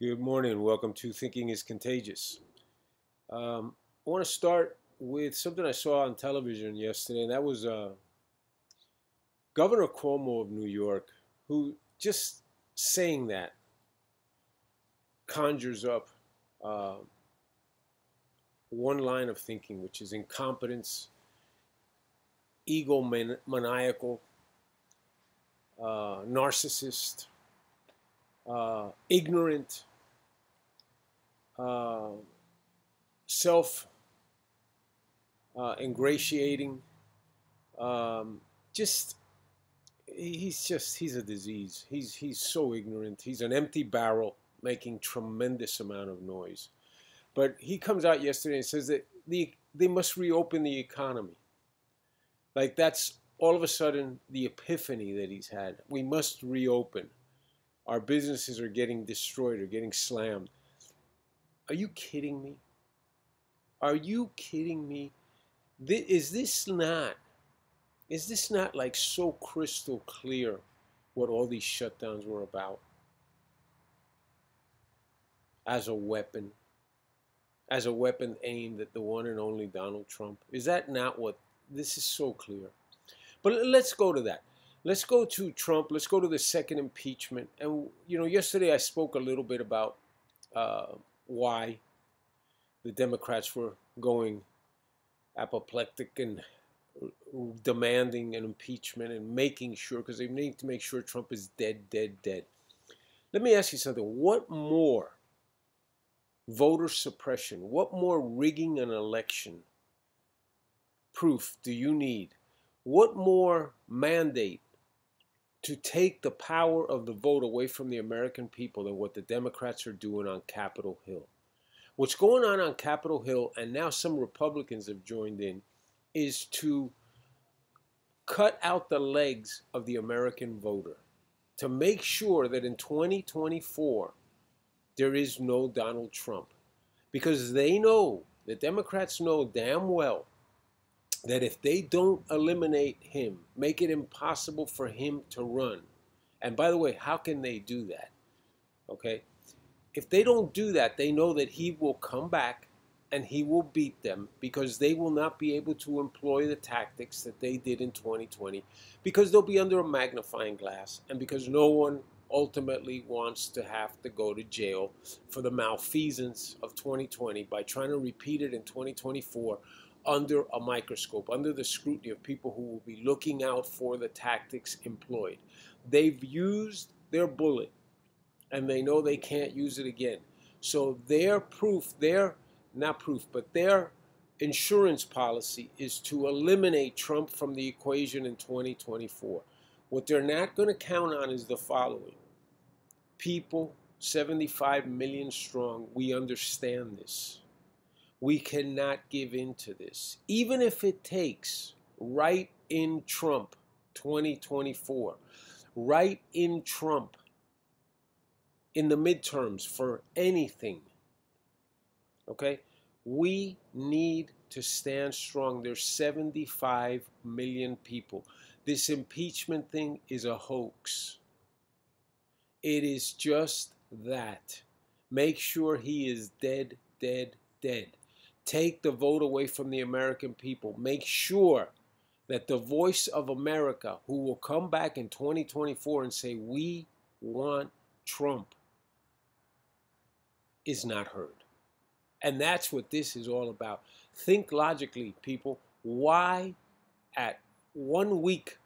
Good morning. Welcome to Thinking is Contagious. I want to start with something I saw on television yesterday, and that was Governor Cuomo of New York, who just saying that conjures up uh, one line of thinking, which is incompetence, egomaniacal, narcissist, ignorant, uh, self ingratiating. Um, just he's a disease. He's so ignorant. He's an empty barrel making tremendous amount of noise. But he comes out yesterday and says that they must reopen the economy. Like that's all of a sudden the epiphany that he's had. We must reopen. Our businesses are getting destroyed or getting slammed. Are you kidding me? Are you kidding me? Is this not like so crystal clear what all these shutdowns were about? As a weapon aimed at the one and only Donald Trump. Is that not what this is so clear? But let's go to that. Let's go to Trump. Let's go to the second impeachment. And yesterday I spoke a little bit about why the Democrats were going apoplectic and demanding an impeachment and making sure, because they need to make sure Trump is dead. Let me ask you something. What more voter suppression, what more rigging an election proof do you need? What more mandate to take the power of the vote away from the American people than what the Democrats are doing on Capitol Hill? What's going on Capitol Hill, and now some Republicans have joined in, is to cut out the legs of the American voter, to make sure that in 2024 there is no Donald Trump. Because they know, the Democrats know damn well, that if they don't eliminate him, make it impossible for him to run, and by the way, how can they do that? Okay? If they don't do that, they know that he will come back and he will beat them, because they will not be able to employ the tactics that they did in 2020, because they'll be under a magnifying glass, and because no one ultimately wants to have to go to jail for the malfeasance of 2020 by trying to repeat it in 2024 under a microscope, under the scrutiny of people who will be looking out for the tactics employed. They've used their bullet, and they know they can't use it again. So their insurance policy is to eliminate Trump from the equation in 2024. What they're not going to count on is the following. People, 75 million strong, we understand this. We cannot give in to this. Even if it takes right in Trump 2024, right in Trump in the midterms for anything, okay? We need to stand strong. There's 75 million people. This impeachment thing is a hoax. It is just that. Make sure he is dead. Take the vote away from the American people. Make sure that the voice of America, who will come back in 2024 and say, we want Trump, is not heard. And that's what this is all about. Think logically, people. Why at 1 week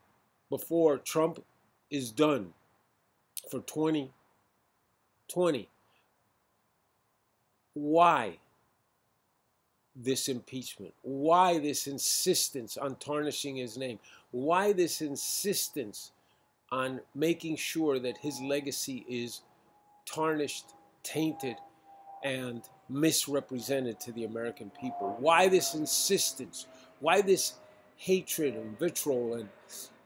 before Trump is done for 2020, why this impeachment? Why this insistence on tarnishing his name? Why this insistence on making sure that his legacy is tarnished, tainted, and misrepresented to the American people? Why this insistence? Why this hatred and vitriol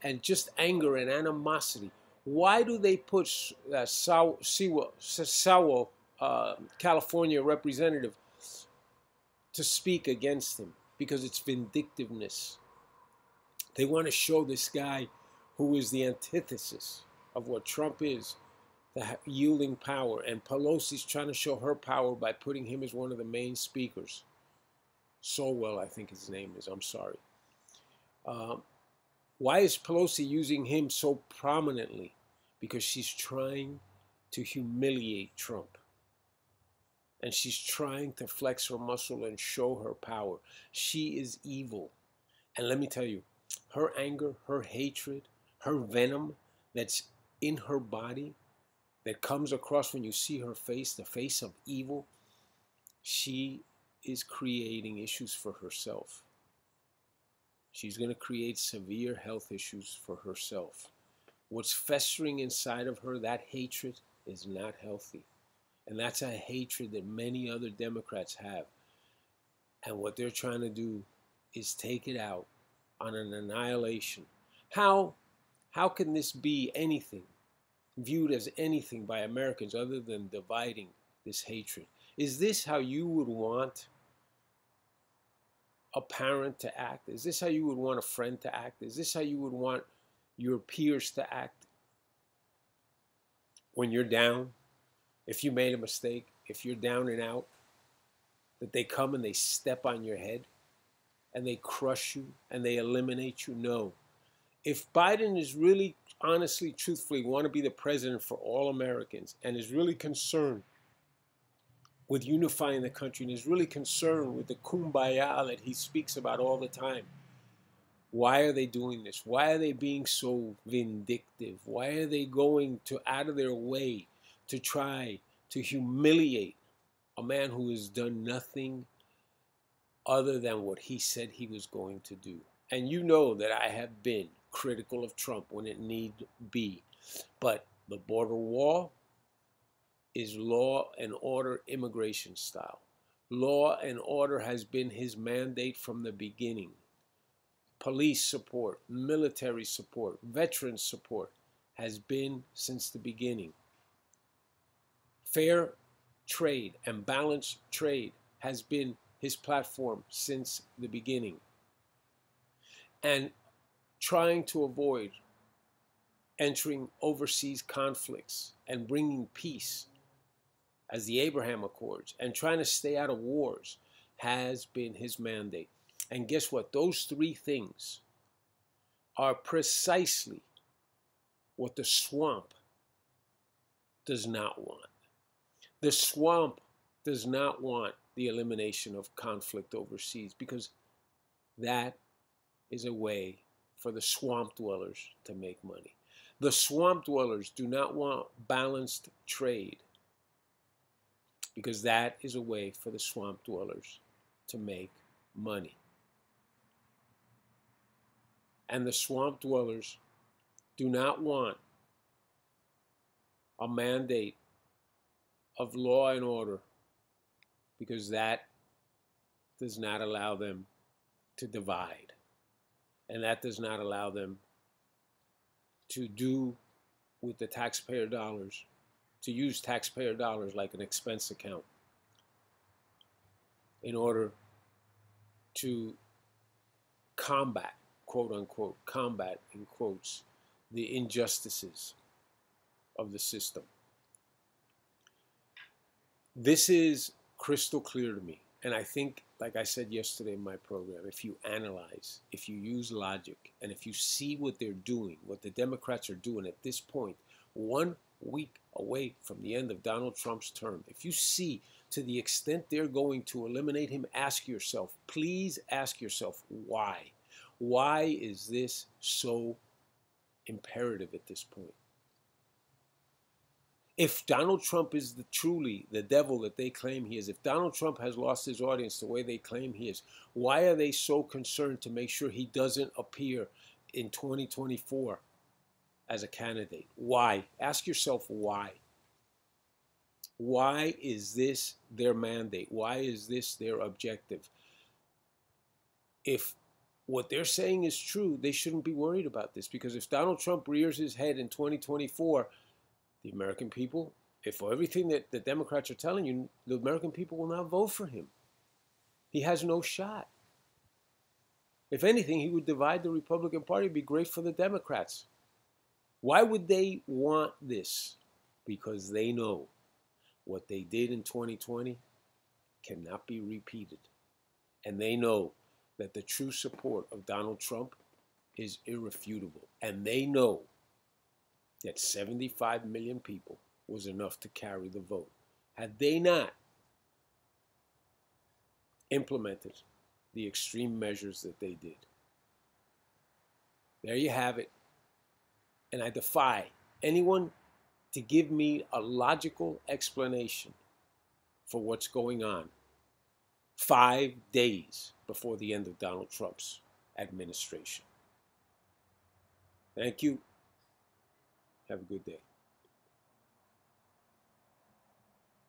and just anger and animosity? Why do they put Sewell, California representative, to speak against him? Because it's vindictiveness. They want to show this guy, who is the antithesis of what Trump is, yielding power. And Pelosi's trying to show her power by putting him as one of the main speakers. Solwell, I think his name is. I'm sorry. Why is Pelosi using him so prominently? Because she's trying to humiliate Trump. And she's trying to flex her muscle and show her power. She is evil. And let me tell you, her anger, her hatred, her venom that's in her body, that comes across when you see her face, the face of evil, she is creating issues for herself. She's going to create severe health issues for herself. What's festering inside of her, that hatred, is not healthy. And that's a hatred that many other Democrats have. And what they're trying to do is take it out on an annihilation. How can this be anything, viewed as anything by Americans other than dividing this hatred? Is this how you would want a parent to act? Is this how you would want a friend to act? Is this how you would want your peers to act when you're down? If you made a mistake, if you're down and out, that they come and they step on your head and they crush you and they eliminate you? No. If Biden is really, honestly, truthfully want to be the president for all Americans and is really concerned with unifying the country and is really concerned with the kumbaya that he speaks about all the time, why are they doing this? Why are they being so vindictive? Why are they going out of their way to try to humiliate a man who has done nothing other than what he said he was going to do? And you know that I have been critical of Trump when it need be. But the border wall is law and order immigration style. Law and order has been his mandate from the beginning. Police support, military support, veteran support has been since the beginning. Fair trade and balanced trade has been his platform since the beginning. And trying to avoid entering overseas conflicts and bringing peace as the Abraham Accords and trying to stay out of wars has been his mandate. And guess what? Those three things are precisely what the swamp does not want. The swamp does not want the elimination of conflict overseas because that is a way for the swamp dwellers to make money. The swamp dwellers do not want balanced trade because that is a way for the swamp dwellers to make money. And the swamp dwellers do not want a mandate of law and order because that does not allow them to divide. And that does not allow them to do with the taxpayer dollars, to use taxpayer dollars like an expense account in order to combat, quote unquote, combat in quotes, the injustices of the system. This is crystal clear to me. And I think, like I said yesterday in my program, if you analyze, if you use logic, and if you see what they're doing, what the Democrats are doing at this point, 1 week away from the end of Donald Trump's term, if you see to the extent they're going to eliminate him, ask yourself, please ask yourself, why? Why is this so imperative at this point? If Donald Trump is truly the devil that they claim he is, if Donald Trump has lost his audience the way they claim he is, why are they so concerned to make sure he doesn't appear in 2024 as a candidate? Why? Ask yourself why. Why is this their mandate? Why is this their objective? If what they're saying is true, they shouldn't be worried about this, because if Donald Trump rears his head in 2024, the American people, if for everything that the Democrats are telling you, the American people will not vote for him. He has no shot. If anything, he would divide the Republican Party. It'd be great for the Democrats. Why would they want this? because they know what they did in 2020 cannot be repeated. And they know that the true support of Donald Trump is irrefutable. And they know that 75 million people was enough to carry the vote. Had they not implemented the extreme measures that they did. There you have it. And I defy anyone to give me a logical explanation for what's going on 5 days before the end of Donald Trump's administration. Thank you. Have a good day.